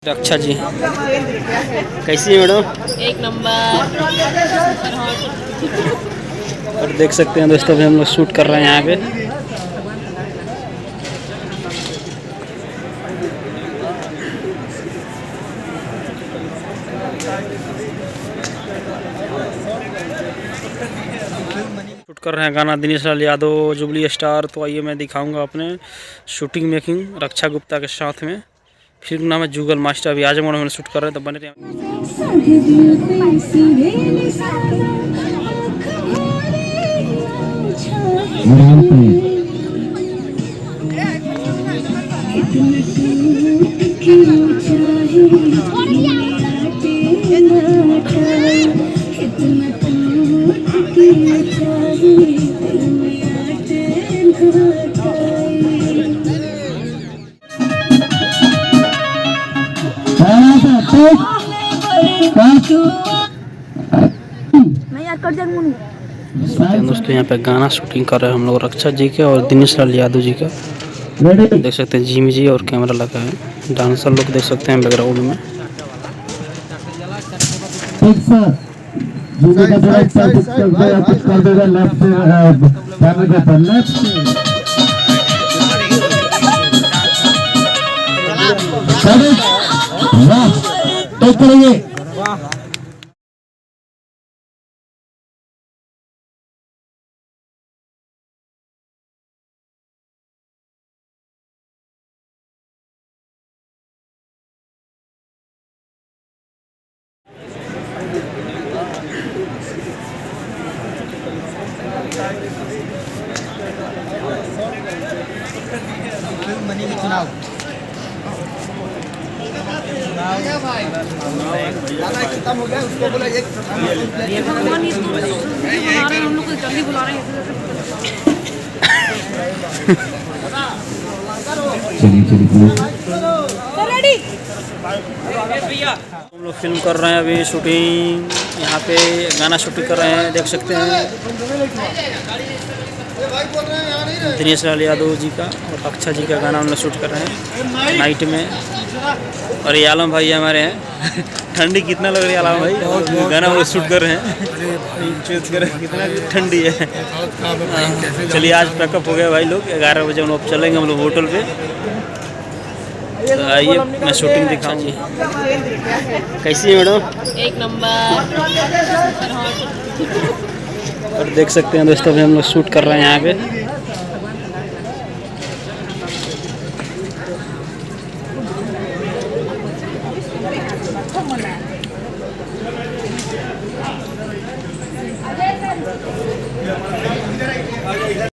रक्षा जी कैसी है मैडम? एक नंबर। और देख सकते हैं दोस्तों, अभी हम लोग शूट कर रहे हैं यहाँ पे। शूट कर रहे हैं गाना दिनेश लाल यादव जुबली स्टार। तो आइए मैं दिखाऊंगा अपने शूटिंग मेकिंग रक्षा गुप्ता के साथ में। फिल्म नाम है जुगल मास्टर। अभी आजमगढ़ में शूट कर रहे हैं, तो बने रहे। दोस्तों यहाँ पे गाना शूटिंग कर रहे हैं हम लोग रक्षा जी के और दिनेश लाल यादव जी का। देख सकते हैं जिमी जी और कैमरा लगा है। डांसर लोग देख सकते हैं बैकग्राउंड में। चुनाव खत्म हो गया, उसको बोला एक हम लोग को जल्दी बुला रहे हैं। हम लोग फिल्म कर रहे हैं अभी शूटिंग। यहाँ पे गाना शूटिंग कर रहे हैं, देख सकते हैं दिनेश लाल यादव जी का और रक्षा जी का गाना हम लोग शूट कर रहे हैं नाइट में। और ये आलम भाई हमारे हैं। ठंडी कितना लग रही है आलम भाई? गाना हम लोग शूट कर रहे हैं। कितना ठंडी है। चलिए आज पैकअप हो गया भाई लोग। 11 बजे हम लोग चलेंगे हम लोग होटल पे। तो आइए मैं शूटिंग दिखाऊँ जी। कैसी है मैडम? एक नंबर। और देख सकते हैं दोस्तों, अभी हम लोग शूट कर रहे हैं यहाँ पे।